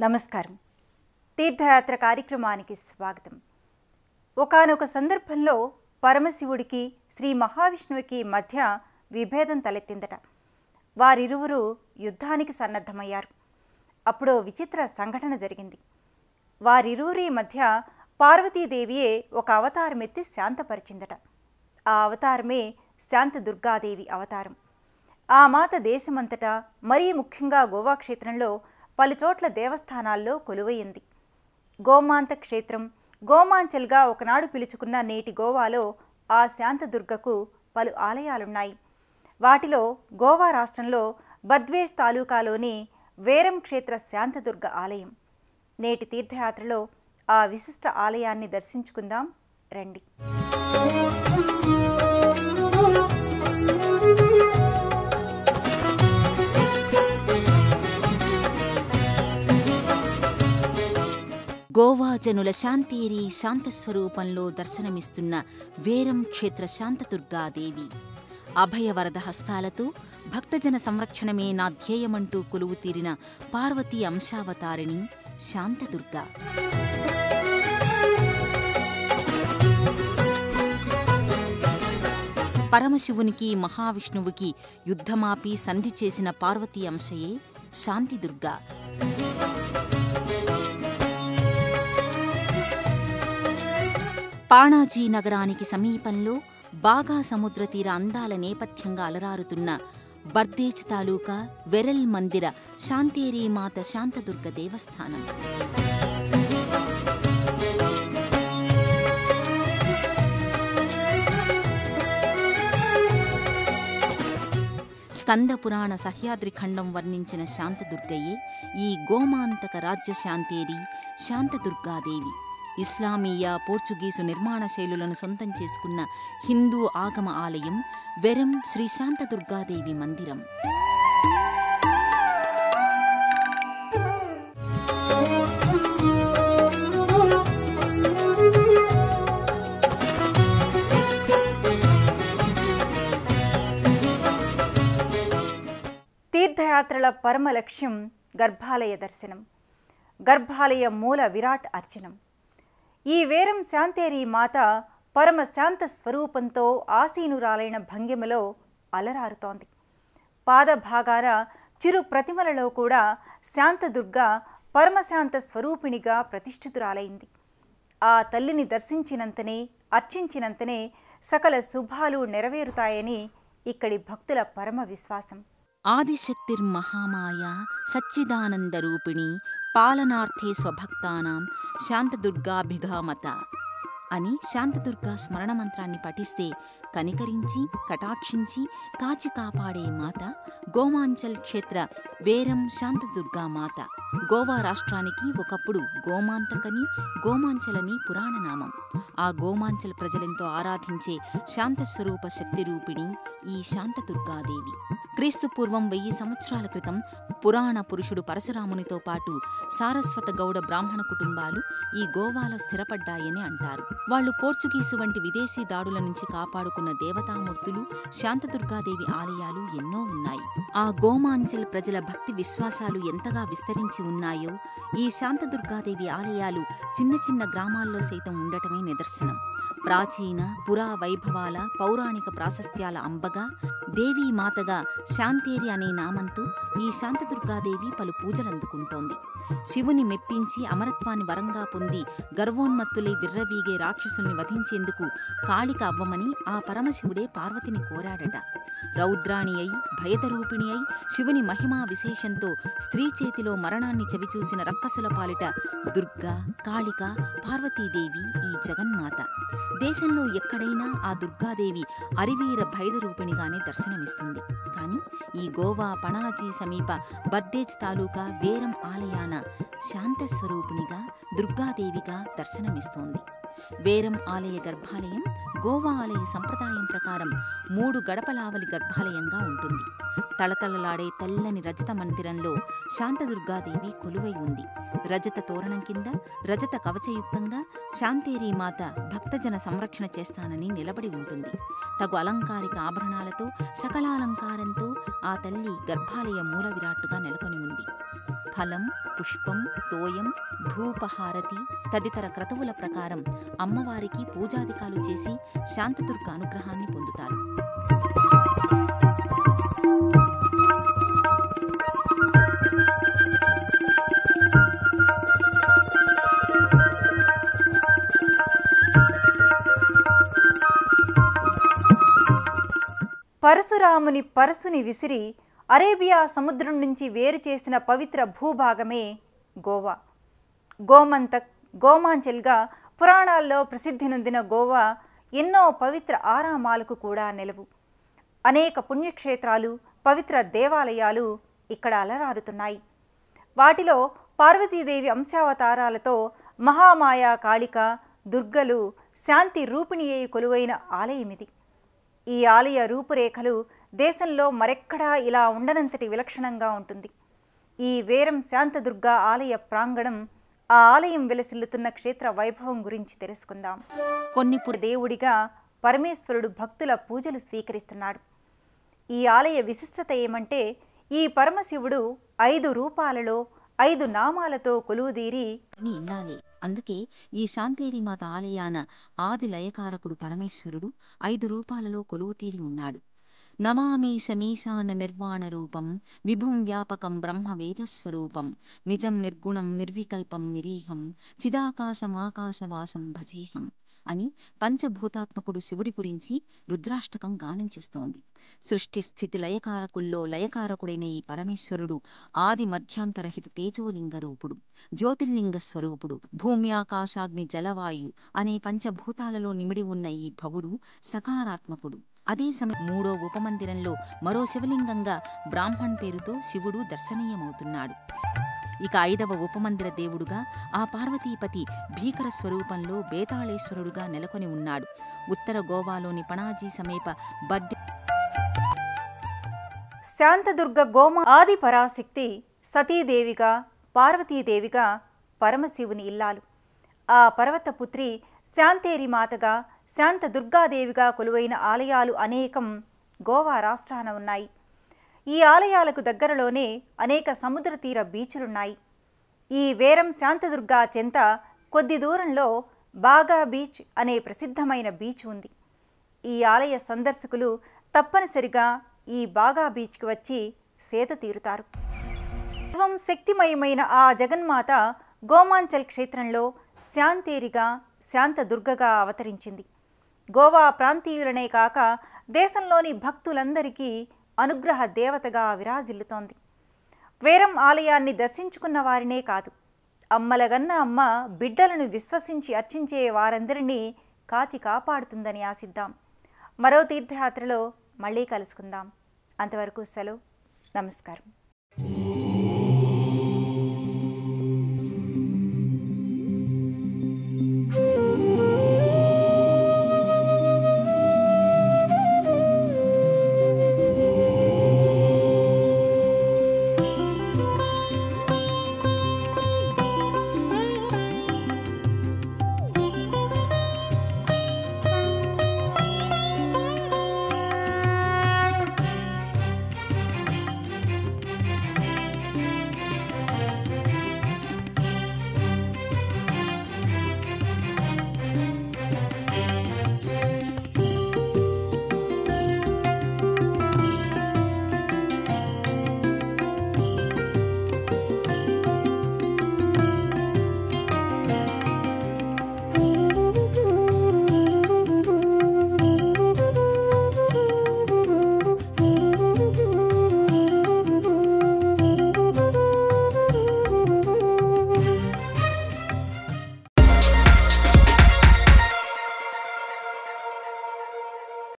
నమస్కారం. తీర్థయాత్ర కార్యక్రమానికి స్వాగతం. ఒకానొక సందర్భంలో పరమశివుడికి శ్రీ మహావిష్ణువుకి మధ్య విభేదం తలెత్తిందట. వారిరువురు యుద్ధానికి సన్నద్ధమయ్యారు. అప్పుడో విచిత్ర సంఘటన జరిగింది. వారిరువురి మధ్య పార్వతీదేవియే ఒక అవతారమెత్తి శాంతపరిచిందట. ఆ అవతారమే శాంతదుర్గాదేవి అవతారం. ఆ మాత దేశమంతటా, మరీ ముఖ్యంగా గోవా క్షేత్రంలో పలుచోట్ల దేవస్థానాల్లో కొలువయింది. గోమాంత క్షేత్రం, గోమాంచల్గా ఒకనాడు పిలుచుకున్న నేటి గోవాలో ఆ శాంతదుర్గకు పలు ఆలయాలున్నాయి. వాటిలో గోవా రాష్ట్రంలో బద్వేష్ తాలూకాలోని వేరం క్షేత్ర శాంతదుర్గ ఆలయం. నేటి తీర్థయాత్రలో ఆ విశిష్ట ఆలయాన్ని దర్శించుకుందాం రండి. గోవా జనుల శాంతేరి శాంతస్వరూపంలో దర్శనమిస్తున్న వేరం క్షేత్ర శాంతదుర్గాదేవి అభయవరద హస్తాలతో భక్తజన సంరక్షణమే నా ధ్యేయమంటూ కొలువు తీరిన పార్వతీ అంశావతారిణి శాంతదుర్గ. పరమశివునికి మహావిష్ణువుకి యుద్ధమాపి సంధి చేసిన పార్వతీ అంశయే శాంతిదుర్గ. పాణాజీ నగరానికి సమీపంలో బాగా సముద్ర తీర అందాల నేపథ్యంగా అలరారుతున్న బర్దేజ్ తాలూకా వెరల్ మందిర శాంతేరీ మాత శాంతదుర్గ దేవస్థానం. స్కంద పురాణ సహ్యాద్రి ఖండం వర్ణించిన శాంతదుర్గయే ఈ గోమాంతక రాజ్య శాంతేరి శాంతదుర్గాదేవి. ఇస్లామీయ, పోర్చుగీసు నిర్మాణ శైలులను సొంతం చేసుకున్న హిందూ ఆగమ ఆలయం వెరం శ్రీ శాంతదుర్గాదేవి మందిరం. తీర్థయాత్రల పరమ లక్ష్యం గర్భాలయ దర్శనం, గర్భాలయ మూల విరాట్ అర్చనం. ఈ వేరం శాంతేరీ మాత పరమ శాంత స్వరూపంతో ఆసీనురాలైన భంగిమలో అలరారుతోంది. పాదభాగాన చిరు ప్రతిమలలో కూడా శాంతదుర్గ పరమశాంత స్వరూపిణిగా ప్రతిష్ఠితురాలైంది. ఆ తల్లిని దర్శించినంతనే, అర్చించినంతనే సకల శుభాలు నెరవేరుతాయని ఇక్కడి భక్తుల పరమ విశ్వాసం. ఆదిశక్తిర్మహామాయ సచ్చిదానందరూపిణి పాలనార్థే స్వభక్తానాం శాంతదుర్గాభిగామత అని శాంతదుర్గా స్మరణ మంత్రాన్ని పఠిస్తే కనికరించి, కటాక్షించి, కాచి కాపాడే మాత గోమాంచల్ క్షేత్ర వేరం శాంతదుర్గా మాత. గోవా రాష్ట్రానికి ఒకప్పుడు గోమాంతకని, గోమాంచలని పురాణనామం. ఆ గోమాంచల్ ప్రజలెంతో ఆరాధించే శాంతస్వరూప శక్తి రూపిణి ఈ శాంతదుర్గాదేవి. క్రీస్తు పూర్వం 1000 సంవత్సరాల క్రితం పురాణ పురుషుడు పరశురామునితో పాటు సారస్వత గౌడ బ్రాహ్మణ కుటుంబాలు ఈ గోవాలో స్థిరపడ్డాయని అంటారు. వాళ్లు పోర్చుగీసు వంటి విదేశీ దాడుల నుంచి కాపాడుకున్న దేవతామూర్తులు, శాంతదుర్గాదేవి ఆలయాలు ఎన్నో ఉన్నాయి. ఆ గోమాంచల్ ప్రజల భక్తి విశ్వాసాలు ఎంతగా విస్తరించి ఉన్నాయో ఈ శాంతదుర్గాదేవి ఆలయాలు చిన్న చిన్న గ్రామాల్లో సైతం ఉండటమే నిదర్శనం. ప్రాచీన పురా వైభవాల, పౌరాణిక ప్రాశస్త్యాల అంబగా, దేవీమాతగా శాంతేరి అనే నామంతో ఈ శాంతదుర్గాదేవి పలు పూజలందుకుంటోంది. శివుని మెప్పించి అమరత్వాన్ని వరంగా పొంది గర్వోన్మత్తులై విర్రవీగే రాక్షసుల్ని వధించేందుకు కాళిక అవ్వమని ఆ పరమశివుడే పార్వతిని కోరాడట. రౌద్రాణి అయి, భయదరూపిణి అయి, శివుని మహిమా విశేషంతో స్త్రీ చేతిలో మరణాన్ని చవిచూసిన రక్కసుల పాలిట దుర్గా, కాళిక, పార్వతీదేవి ఈ జగన్మాత. దేశంలో ఎక్కడైనా ఆ దుర్గాదేవి అరివీర భైదరూపిణిగానే దర్శనమిస్తుంది. కానీ ఈ గోవా పణాజీ సమీప బర్దేజ్ తాలూకా వేరం ఆలయాన శాంతస్వరూపిణిగా, దుర్గాదేవిగా దర్శనమిస్తోంది. వేరం ఆలయ గర్భాలయం గోవా ఆలయ సంప్రదాయం ప్రకారం 3 గడపలావలి గర్భాలయంగా ఉంటుంది. తళతళలాడే తెల్లని రజత మందిరంలో శాంతదుర్గాదేవి కొలువై ఉంది. రజత తోరణం కింద రజత కవచయుక్తంగా శాంతేరీ మాత భక్తజన సంరక్షణ చేస్తానని నిలబడి ఉంటుంది. తగు అలంకారిక ఆభరణాలతో, సకలాలంకారంతో ఆ తల్లి గర్భాలయ మూల విరాట్టుగా నెలకొని ఉంది. ఫలం, పుష్పం, తోయం, ధూపహారతి తదితర క్రతువుల ప్రకారం అమ్మవారికి పూజాదికాలు చేసి శాంతదుర్గ అనుగ్రహాన్ని పొందుతారు. పరశురాముని పరశుని విసిరి అరేబియా సముద్రం నుంచి వేరు చేసిన పవిత్ర భూభాగమే గోవా. గోమంతక్, గోమాంచల్గా పురాణాల్లో ప్రసిద్ధి నొందిన గోవా ఎన్నో పవిత్ర ఆరామాలకు కూడా నెలవు. అనేక పుణ్యక్షేత్రాలు, పవిత్ర దేవాలయాలు ఇక్కడ అలరారుతున్నాయి. వాటిలో పార్వతీదేవి అంశావతారాలతో మహామాయా కాళిక, దుర్గలు శాంతి రూపిణి అయి కొలువైన ఆలయమిది. ఈ ఆలయ రూపురేఖలు దేశంలో మరెక్కడా ఇలా ఉండనంతటి విలక్షణంగా ఉంటుంది. ఈ వేరం శాంతదుర్గ ఆలయ ప్రాంగణం, ఆ ఆలయం వెలసిల్లుతున్న క్షేత్ర వైభవం గురించి తెలుసుకుందాం. కొన్ని దేవుడిగా పరమేశ్వరుడు భక్తుల పూజలు స్వీకరిస్తున్నాడు. ఈ ఆలయ విశిష్టత ఏమంటే, ఈ పరమశివుడు 5 రూపాలలో 5 నామాలతో కొలువుదీరి ఇల్లాలే. అందుకే ఈ శాంతేరిమాత ఆలయాన ఆది లయకారకుడు పరమేశ్వరుడు 5 రూపాలలో కొలువుతీరి ఉన్నాడు. నమామీశమీశాన నిర్వాణ రూపం విభుం వ్యాపకం బ్రహ్మ వేదస్వరూపం నిజం నిర్గుణం నిర్వికల్పం నిరీహం చిదాకాశమాకాశవాసం భజేహం అని పంచభూతాత్మకుడు శివుడి గురించి రుద్రాష్టకం గానం చేస్తోంది. సృష్టి స్థితి లయకారకుల్లో లయకారకుడైన ఈ పరమేశ్వరుడు ఆది మధ్యాంతరహిత తేజోలింగ రూపుడు, జ్యోతిర్లింగ స్వరూపుడు. భూమ్యాకాశాగ్ని జలవాయు అనే పంచభూతాలలో నిమిడి ఉన్న ఈ భవుడు సకారాత్మకుడు. అదే సమయం 3వ ఉపమందిరంలో మరో శివలింగంగా బ్రాహ్మణ్ పేరుతో శివుడు దర్శనీయమవుతున్నాడు. ఇక 5వ ఉపమందిర దేవుడుగా ఆ పార్వతీపతి భీకర స్వరూపంలో బేతాళేశ్వరుడుగా నెలకొని ఉన్నాడు. ఉత్తర గోవాలోని పణాజీ సమీప బడ్డె శాంతదుర్గ గోమా ఆది పరాశక్తి సతీదేవిగా, పార్వతీదేవిగా పరమశివుని ఇల్లాలు. ఆ పర్వతపుత్రి శాంతేరి మాతగా, శాంతదుర్గాదేవిగా కొలువైన ఆలయాలు అనేకం గోవా రాష్ట్రాన ఉన్నాయి. ఈ ఆలయాలకు దగ్గరలోనే అనేక సముద్ర తీర బీచ్లున్నాయి. ఈ వేరం శాంతదుర్గా చెంత కొద్ది దూరంలో బాగా బీచ్ అనే ప్రసిద్ధమైన బీచ్ ఉంది. ఈ ఆలయ సందర్శకులు తప్పనిసరిగా ఈ బాగా బీచ్కి వచ్చి సేద తీరుతారు. సర్వం శక్తిమయమైన ఆ జగన్మాత గోమాంచల్ క్షేత్రంలో శాంతేరిగా, శాంతదుర్గగా అవతరించింది. గోవా ప్రాంతీయులనే కాక దేశంలోని భక్తులందరికీ అనుగ్రహ దేవతగా విరాజిల్లుతోంది. వేరం ఆలయాన్ని దర్శించుకున్న వారినే కాదు, అమ్మలగన్న అమ్మ బిడ్డలను విశ్వసించి అర్చించే వారందరినీ కాచి కాపాడుతుందని ఆశిద్దాం. మరో తీర్థయాత్రలో మళ్ళీ కలుసుకుందాం. అంతవరకు సెలవు. నమస్కారం.